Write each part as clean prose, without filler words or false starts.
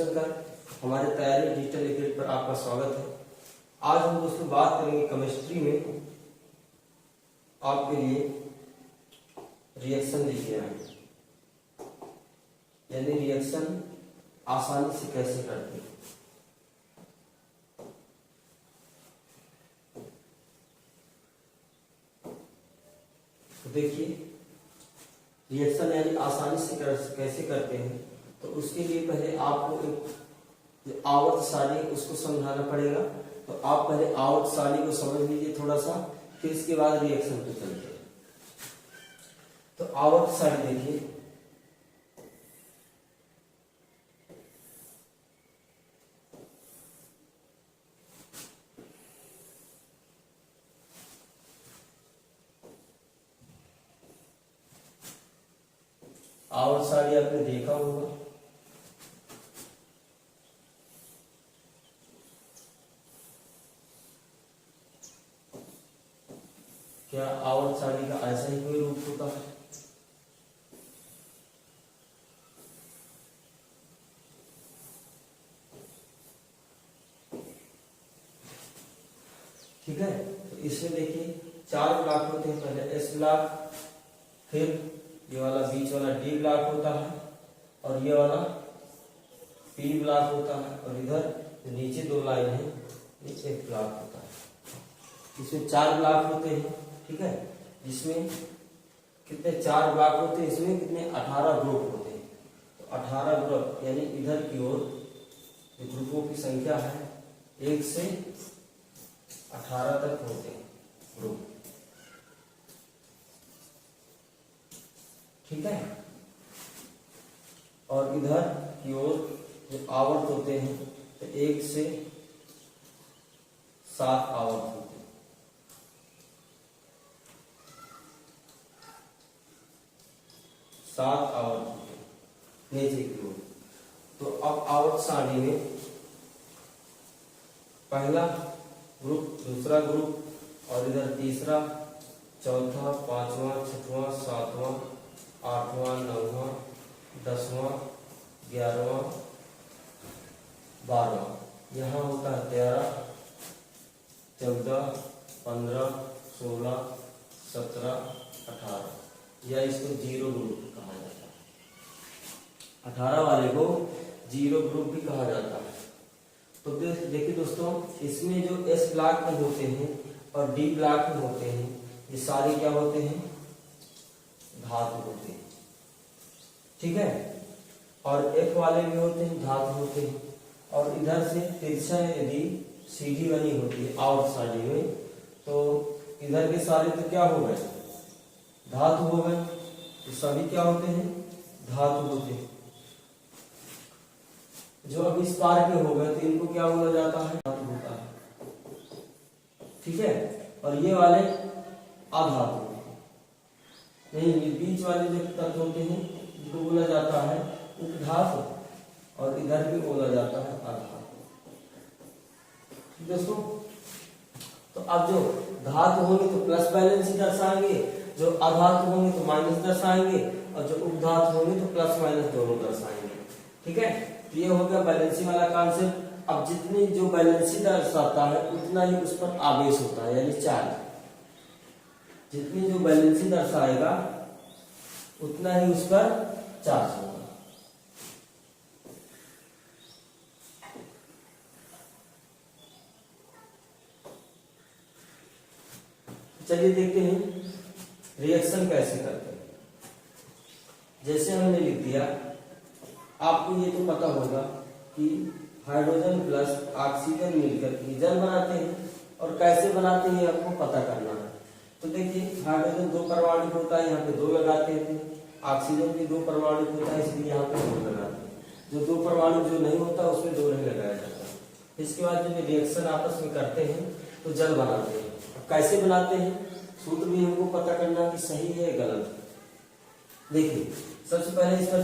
रविशंकर, हमारे तैयारी digital academy पर आपका स्वागत है। आज हम दोस्तों बात करेंगे केमिस्ट्री में आपके लिए रिएक्शन लिखे हैं, यानी रिएक्शन आसानी से कैसे करते हैं। तो देखिए, रिएक्शन यानी आसानी से कैसे करते हैं, तो उसके लिए पहले आपको एक आवर्त सारणी उसको समझाना पड़ेगा। तो आप पहले आवर्त सारणी को समझ लीजिए थोड़ा सा, फिर इसके बाद रिएक्शन पे चलते हैं। तो आवर्त सारणी देखिए, आवर्त सारणी आपने देखा होगा। क्या आवर्त सारणी का ऐसा ही कोई रूप होता है? ठीक है, तो इसमें देखिए 4 ब्लॉक होते हैं। पहले एस ब्लॉक, फिर ये वाला बीच वाला डी ब्लॉक होता है, और ये वाला पी ब्लॉक होता है, और इधर नीचे 2 लाइन है ये एक ब्लॉक होता है। इसमें 4 ब्लॉक होते हैं। ठीक है, जिसमें कितने 4 ब्लॉक होते हैं, इसमें कितने 18 ग्रुप होते हैं। तो 18 ग्रुप यानी इधर की ओर ग्रुपों की संख्या है 1 से 18 तक होते हैं ग्रुप। ठीक है, और इधर की ओर जो आवर्त होते हैं तो 1 से 7 आवर्त होते हैं। 7 आवर्त होते हैं नीचे की ओर। तो अब आवर्त सारणी में पहला ग्रुप, दूसरा ग्रुप, और इधर तीसरा, चौथा, 5वां, 6वां, 7वां, 8वां, 9वां, 10वां, 11वां, 12वां। यहाँ होता है 13, 14, 15, 16, 17, 18, या इसको जीरो ग्रुप कहा जाता है। 18 वाले को जीरो ग्रुप भी कहा जाता है। तो देखिए दोस्तों, इसमें जो एस ब्लॉक में होते हैं और डी ब्लॉक में होते हैं, ये सारे क्या होते हैं? धातु होते हैं। ठीक है, और एफ वाले भी होते हैं, धातु होते हैं। और इधर से तिरछा यदि सीधी बनी होती है आवर्त सारणी में, तो इधर के सारे तो क्या हो गए? धातु हो गए। तो सभी क्या होते हैं? धातु होते हैं। जो अब इस पार के हो गए तो इनको क्या बोला जाता है? धातु होता है। ठीक है, और ये वाले अधातु नहीं, ये बीच वाले जो तत्व होते हैं इनको बोला जाता है उपधातु, और इधर भी बोला जाता है अधातु। दोस्तों, तो अब जो धातु होंगे तो प्लस बैलेंस ही दर्शाएंगे, जो अधातु होंगे तो माइनस दर्शाएंगे, और जो उपधातु होंगे तो प्लस माइनस दोनों दर्शाएंगे। ठीक है, तो ये हो गया बैलेंसिंग वाला कॉन्सेप्ट। अब जितनी जो बैलेंसी दर्शाता है उतना ही उस पर आवेश होता है, यानी चार्ज। जितनी जो बैलेंसी दर्शाएगा उतना ही उस पर चार्ज होगा। चलिए देखते हैं रिएक्शन कैसे करते हैं। जैसे हमने लिख दिया, आपको ये तो पता होगा कि हाइड्रोजन प्लस ऑक्सीजन मिलकर के जल बनाते हैं, और कैसे बनाते हैं आपको पता करना है। तो देखिए, हाइड्रोजन 2 परमाणु होता है, यहाँ पे 2 लगाते हैं। ऑक्सीजन भी 2 परमाणु होता है, इसलिए यहाँ पे 2 लगाते हैं। जो 2 परमाणु जो नहीं होता उसमें 2 नहीं लगाया जाता। इसके बाद जब रिएक्शन आपस में करते हैं तो जल बनाते हैं। कैसे बनाते हैं, सूत्र भी हमको पता करना कि सही है गलत। देखिए, सबसे पहले इस पर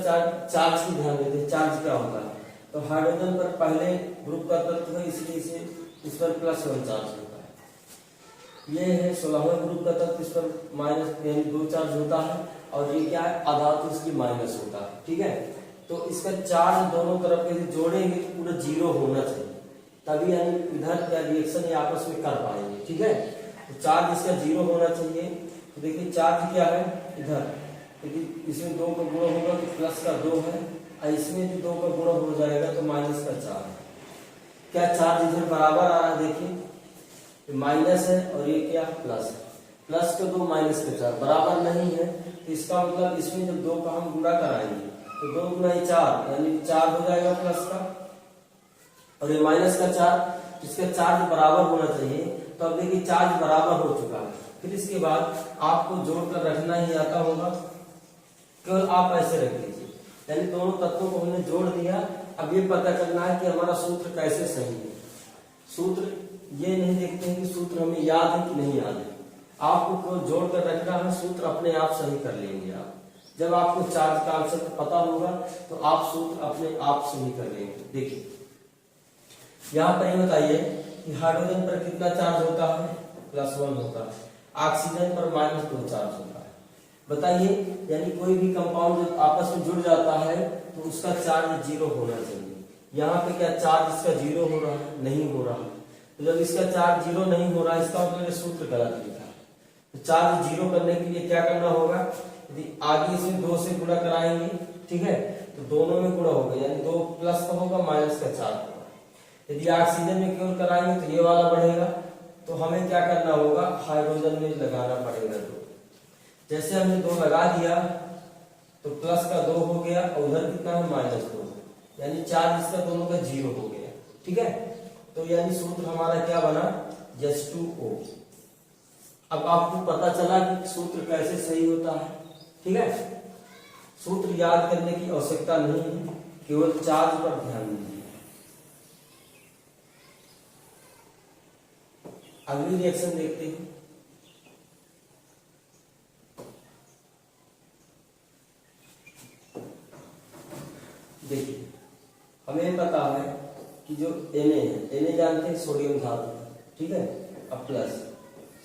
चार्ज की ध्यान देते हैं। चार्ज क्या होता है? तो हाइड्रोजन पर पहले ग्रुप का तत्व है, इसलिए इस पर +1 चार्ज होता है। ये है 16वें ग्रुप का तत्व, इस पर माइनस यानी 2 चार्ज होता है, और ये क्या है? अधातु, इसकी माइनस होता है। ठीक है, तो इसका चार्ज दोनों तरफ के जोड़ेंगे तो पूरा 0 होना चाहिए, तभी यानी इधर क्या रिएक्शन ये आपस में कर पाएंगे। ठीक है, तो चार्ज इसका 0 होना चाहिए। तो देखिए चार्ज क्या है इधर, क्योंकि इसमें 2 का गुणा होगा तो प्लस का 2 है, और इसमें भी 2 का गुणा हो जाएगा तो माइनस का 4 है। क्या चार्ज इधर बराबर आ रहा है, देखिए माइनस है और ये क्या प्लस है, प्लस का 2 माइनस का 4 बराबर नहीं है, तो इसका मतलब इसमें जब 2 का हम गुणा कराएंगे तो 2 गुना 4 यानी 4 हो जाएगा प्लस का, और ये माइनस का 4, इसका चार्ज बराबर होना चाहिए। तो अब देखिए चार्ज बराबर हो चुका है, फिर इसके बाद आपको जोड़कर रखना ही आता होगा, केवल आप ऐसे रख लीजिए, यानी दोनों तत्वों को हमने जोड़ दिया। अब ये पता करना है कि हमारा सूत्र कैसे सही है। सूत्र ये नहीं देखते हैं कि सूत्र हमें याद है कि नहीं याद है, आपको केवल जोड़कर रखना है, सूत्र अपने आप सही कर लेंगे आप। जब आपको चार्ज का आंसर पता होगा तो आप सूत्र अपने आप सही कर लेंगे। देखिए यहाँ पर ये बताइए कि हाइड्रोजन पर कितना चार्ज होता है, +1 होता है, ऑक्सीजन पर -2 चार्ज होता है। बताइए, यानी कोई भी कंपाउंड जब आपस में जुड़ जाता है तो उसका चार्ज 0 होना चाहिए। यहाँ पे क्या चार्ज इसका 0 हो रहा है, नहीं हो रहा है। तो जब इसका चार्ज 0 नहीं हो रहा है, इसका मतलब सूत्र गलत लिखा है। तो चार्ज 0 करने के लिए क्या करना होगा, यदि आगे इसमें 2 से गुणा कराएंगे, ठीक है, तो दोनों में गुणा होगा, यानी 2 प्लस का होगा माइनस का 4 होगा। यदि ऑक्सीजन में केवल कराएंगे तो ये वाला बढ़ेगा, तो हमें क्या करना होगा, हाइड्रोजन में लगाना पड़ेगा 2। जैसे हमने 2 लगा दिया तो प्लस का 2 हो गया, और उधर कितना है -2, यानी चार्ज इसका दोनों का 0 हो गया। ठीक है, तो यानी सूत्र हमारा क्या बना, H2O। अब आपको पता चला कि सूत्र कैसे सही होता है। ठीक है, सूत्र याद करने की आवश्यकता नहीं है, केवल चार्ज पर ध्यान दीजिए। अगली रिएक्शन देखते हैं। देखिए हमें पता है कि जो Na है, Na जानते हैं सोडियम धातु, ठीक है, अब प्लस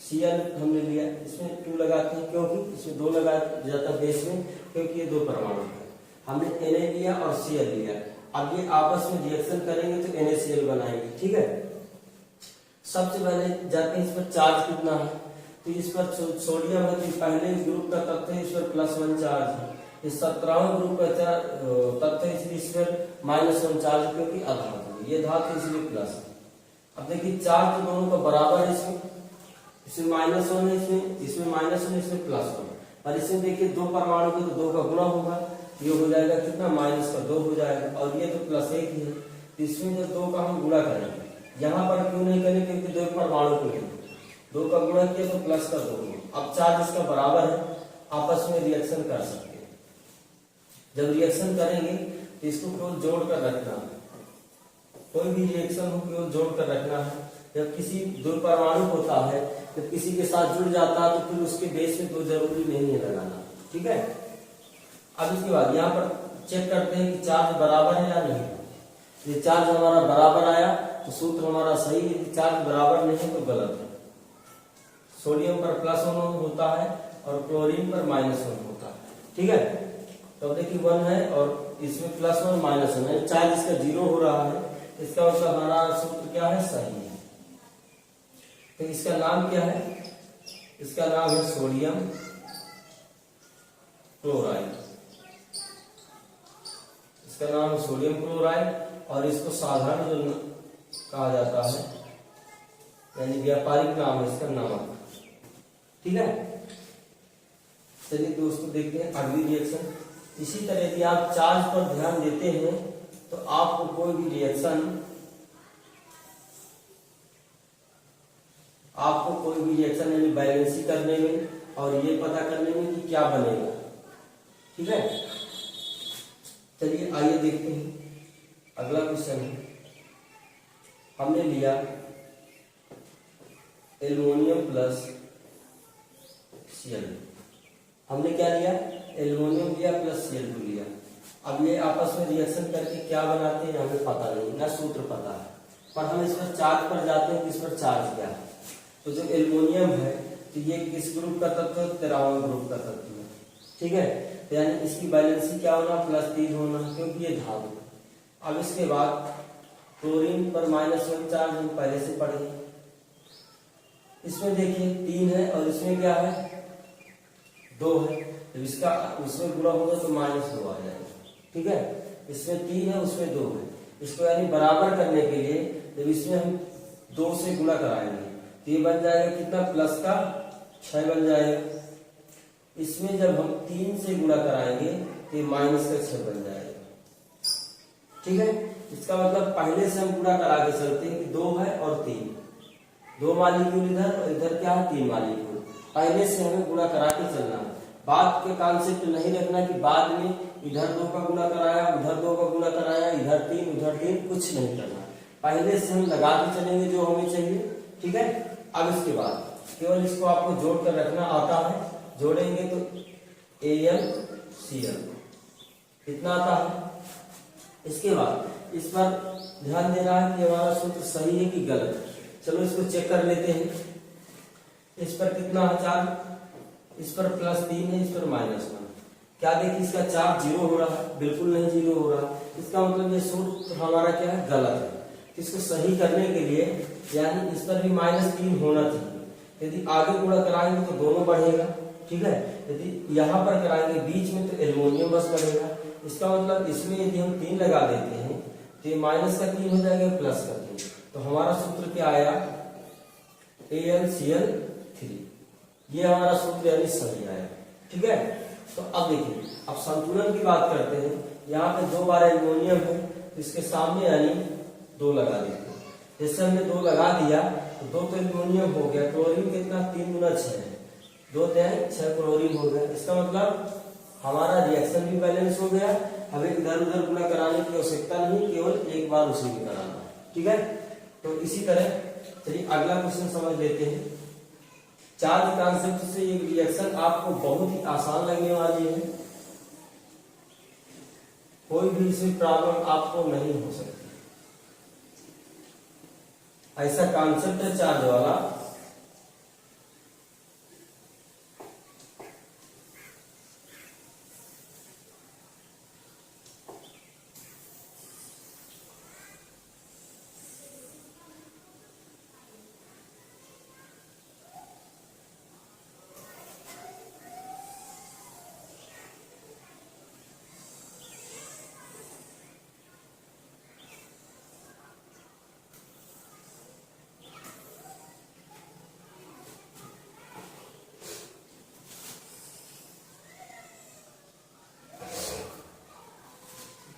Cl हमने लिया, इसमें 2 लगाते हैं, क्योंकि इसमें 2 लगा जाता है बेस में, क्योंकि ये 2 परमाणु है। हमने Na लिया और Cl लिया, अब ये आपस में रिएक्शन करेंगे तो NaCl बनाएंगे। ठीक है, सबसे पहले जाते हैं इस पर चार्ज कितना है, तो इस पर सोडियम है, तो पहले ग्रुप का तत्व है, इस पर +1 चार्ज है। इस 17वें ग्रुप का तत्व है, इसलिए इस पर -1 चार्ज, क्योंकि अधातु है, ये धातु इसलिए प्लस है। अब देखिए चार्ज तो दोनों का बराबर है, इसमें -1 है, इसमें -1, इसमें +1, और इसमें देखिए 2 परमाणु के तो 2 का गुणा होगा, ये हो जाएगा कितना, -2 हो जाएगा, और ये तो +1 ही है, तो इसमें जब 2 का हम गुणा करेंगे, यहाँ पर क्यों नहीं करें, क्योंकि 2 परमाणु को लेंगे, 2 का गुणा किया तो प्लस का 2 होगा। अब चार्ज इसका बराबर है, आपस में रिएक्शन कर सकते हैं। जब रिएक्शन करेंगे तो इसको केवल जोड़ कर रखना है, कोई भी रिएक्शन हो केवल जोड़ कर रखना है। जब किसी 2 परमाणु होता है, जब किसी के साथ जुड़ जाता है तो फिर उसके बेस में 2 जरूरी नहीं है लगाना। ठीक है, अब इसके बाद यहाँ पर चेक करते हैं कि चार्ज बराबर है या नहीं। ये चार्ज हमारा बराबर आया तो सूत्र हमारा सही है, यदि चार्ज बराबर नहीं है तो गलत है। सोडियम पर +1 होता है और क्लोरीन पर -1 होता है। ठीक है, तो देखिए 1 है और इसमें +1 -1 है, चार्ज इसका 0 हो रहा है, इसका मतलब हमारा सूत्र क्या है, सही है। तो इसका नाम क्या है, इसका नाम है सोडियम क्लोराइड, इसका नाम है सोडियम क्लोराइड, और इसको साधारण जो कहा जाता है, यानी व्यापारिक नाम है इसका नमक। ठीक है, चलिए दोस्तों देखते हैं अगली रिएक्शन। इसी तरह यदि आप चार्ज पर ध्यान देते हैं तो आपको कोई भी रिएक्शन, यानी बैलेंसी करने में और ये पता करने में कि क्या बनेगा। ठीक है, चलिए आइए देखते हैं अगला क्वेश्चन है। हमने लिया एल्युमिनियम प्लस Cl, हमने क्या लिया, एल्युमिनियम लिया प्लस Cl2 लिया। अब ये आपस में रिएक्शन करके क्या बनाते हैं हमें पता नहीं, ना सूत्र पता है, पर हम इस पर चार्ज पर जाते हैं कि इस पर चार्ज क्या है। तो जो एल्युमिनियम है तो ये किस ग्रुप का तत्व है, 13वां ग्रुप का तत्व है, ठीक है, तो यानी इसकी वैलेंसी क्या होना, +3 होना, क्योंकि ये धातु। अब इसके बाद क्लोरीन पर -1 चार्ज हम पहले से पढ़े। इसमें देखिए 3 है और इसमें क्या है, 2 है। जब इसका उसमें गुणा होगा तो -2 आ जाएगा। ठीक है, इसमें 3 है उसमें 2 है। इसको यानी बराबर करने के लिए जब इसमें हम 2 से गुणा कराएंगे तो ये बन जाएगा कितना, प्लस का 6 बन जाएगा। इसमें जब हम 3 से गुणा कराएंगे तो ये माइनस का 6 बन जाएगा। ठीक है, इसका मतलब पहले से हम गुणा करा के चलते हैं कि 2 है और 3, 2 मालिक्यूल इधर और इधर क्या है, 3 मालिक्यूल। पहले से हमें गुणा करा के चलना है। बाद के कॉन्सेप्ट नहीं रखना कि बाद में इधर 2 का गुणा कराया, उधर 2 का गुणा कराया, इधर 3 उधर 3, कुछ नहीं करना। पहले से हम लगा के चलेंगे जो हमें चाहिए। ठीक है, अब इसके बाद केवल इसको आपको जोड़ कर रखना आता है। जोड़ेंगे तो AlCl कितना आता है। इसके बाद इस पर ध्यान देना है कि हमारा सूत्र सही है कि गलत है। चलो इसको चेक कर लेते हैं। इस पर कितना है चार्ज, इस पर +3 है, इस पर -1। क्या देखिए इसका चार्ज 0 हो रहा है, बिल्कुल नहीं 0 हो रहा। इसका मतलब ये सूत्र हमारा क्या है, गलत है। इसको सही करने के लिए यानी इस पर भी -3 होना चाहिए। यदि आगे गुणा कराएंगे तो दोनों बढ़ेगा। ठीक है, यदि यहाँ पर कराएंगे बीच में तो एल्युमिनियम बस बढ़ेगा। इसका मतलब इसमें यदि हम 3 लगा देते हैं तो ये माइनस का 3 हो जाएगा, प्लस का 3। तो हमारा सूत्र क्या आया, AlCl3। ये हमारा सूत्र यानी सही आया। ठीक है, तो अब देखिए अब संतुलन की बात करते हैं। यहाँ पे 2 बार एल्युमिनियम है तो इसके सामने यानी 2 लगा देते हैं। जैसे हमने 2 लगा दिया तो 2 तो एल्युमिनियम हो गया। क्लोरीन कितना, 3 गुना 6 है, 2 × 6 क्लोरीन हो गया। इसका मतलब हमारा रिएक्शन भी बैलेंस हो गया। हमें इधर उधर गुणा कराने की आवश्यकता नहीं, केवल एक बार उसी में कराना। ठीक है, तो इसी तरह चलिए अगला क्वेश्चन समझ लेते हैं। चार्ज कॉन्सेप्ट से ये रिएक्शन आपको बहुत ही आसान लगने वाली है। कोई भी इसमें प्रॉब्लम आपको नहीं हो सकती। ऐसा कॉन्सेप्ट है चार्ज वाला।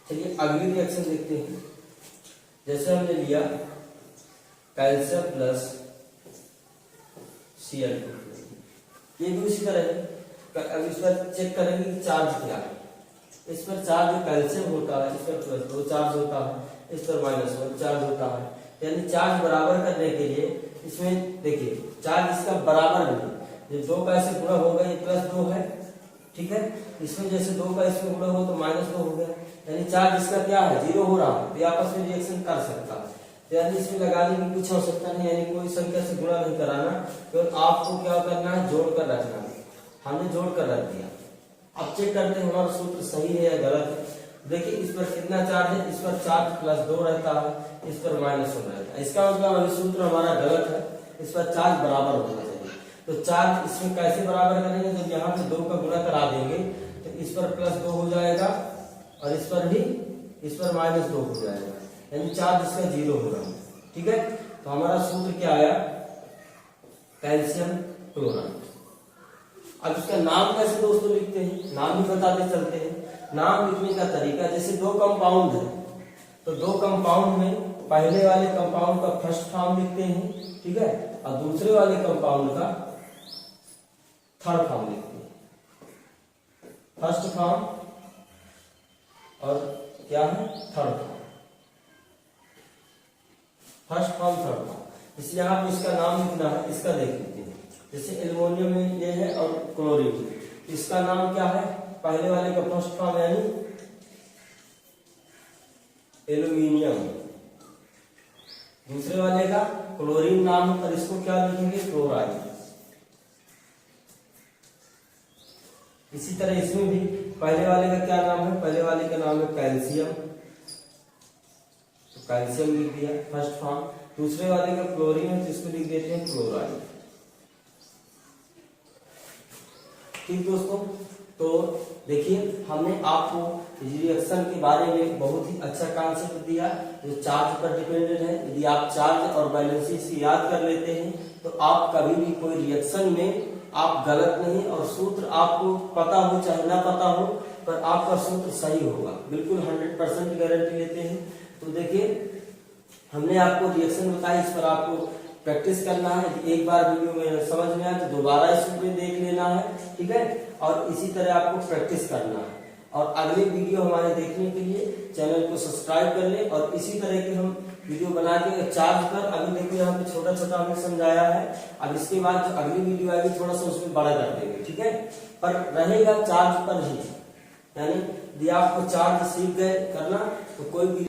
चलिए अगली रिएक्शन देखते हैं। जैसे हमने लिया कैल्शियम प्लस Cl2, ये भी उसी तरह है। अब इस पर चेक करेंगे कि चार्ज क्या है। इस पर चार्ज कैल्शियम होता है, इस पर +2 चार्ज होता है, इस पर -1 चार्ज होता है। यानी चार्ज बराबर करने के लिए इसमें देखिए चार्ज इसका बराबर नहीं, जब 2 का ऐसे गुणा होगा ये +2 है। ठीक है, इसमें जैसे 2 का इसमें गुणा हो तो -2 हो गया। यानी चार्ज इसका क्या है, 0 हो रहा है, तो आपस में रिएक्शन कर सकता है। तो यानी इसमें लगाने की कुछ आवश्यकता नहीं, यानी कोई संख्या से गुणा नहीं कराना, केवल आपको क्या करना है, जोड़ कर रखना है। हमने जोड़ कर रख दिया। अब चेक करते हैं हमारा सूत्र सही है या गलत है। देखिए इस पर कितना चार्ज है, इस पर चार्ज +2 रहता है, इस पर -1 रहता है। इसका मतलब अभी सूत्र हमारा गलत है, इस पर चार्ज बराबर होना चाहिए। तो चार्ज इसमें कैसे बराबर करेंगे, जब यहाँ पे 2 का गुणा करा देंगे तो इस पर +2 हो जाएगा और इस पर भी, इस पर -2 हो जाएगा, यानी चार्ज इसका 0 हो रहा है। ठीक है, तो हमारा सूत्र क्या आया, कैल्शियम क्लोराइड। अब इसका नाम कैसे दोस्तों लिखते हैं, नाम भी बताते चलते हैं। नाम लिखने का तरीका, जैसे 2 कंपाउंड है तो 2 कंपाउंड में पहले वाले कंपाउंड का फर्स्ट फॉर्म लिखते हैं। ठीक है, और दूसरे वाले कंपाउंड का थर्ड फॉर्म लिखते हैं। फर्स्ट फॉर्म और क्या है, third form. First form third form, इसलिए आप इसका नाम लिखना है। इसका देख लेते हैं, जैसे एल्युमिनियम में ये है और क्लोरीन, इसका नाम क्या है, पहले वाले का फर्स्ट फॉर्म यानी एल्युमिनियम, दूसरे वाले का क्लोरीन नाम है, पर इसको क्या लिखेंगे, क्लोराइड। इसी तरह इसमें भी पहले वाले का क्या नाम है, पहले वाले का नाम है कैल्शियम, तो कैल्शियम लिख दिया फर्स्ट फॉर्म। दूसरे वाले का क्लोरीन है तो इसको लिख देते हैं क्लोराइड। ठीक दोस्तों, तो देखिए हमने आपको रिएक्शन के बारे में बहुत ही अच्छा कॉन्सेप्ट दिया जो चार्ज पर डिपेंडेंट है। यदि आप चार्ज और बैलेंसी से याद कर लेते हैं तो आप कभी भी कोई रिएक्शन में आप गलत नहीं, और सूत्र आपको पता हो चाहे ना पता हो पर आपका सूत्र सही होगा, बिल्कुल 100% गारंटी लेते हैं। तो देखिए हमने आपको रिएक्शन बताई, इस पर आपको प्रैक्टिस करना है। एक बार वीडियो में समझ में आए तो दोबारा इसमें देख लेना है, ठीक है, और इसी तरह आपको प्रैक्टिस करना है। और अगले वीडियो हमारे देखने के लिए चैनल को सब्सक्राइब कर ले, और इसी तरह के हम वीडियो बना के चार्ज पर, अभी देखिए यहाँ पे छोटा छोटा हमने समझाया है, अब इसके बाद जो अगली वीडियो आएगी थोड़ा सा उसमें बड़ा कर देंगे, ठीक है, पर रहेगा चार्ज पर ही। यानी यदि आपको चार्ज सीख गए करना तो कोई भी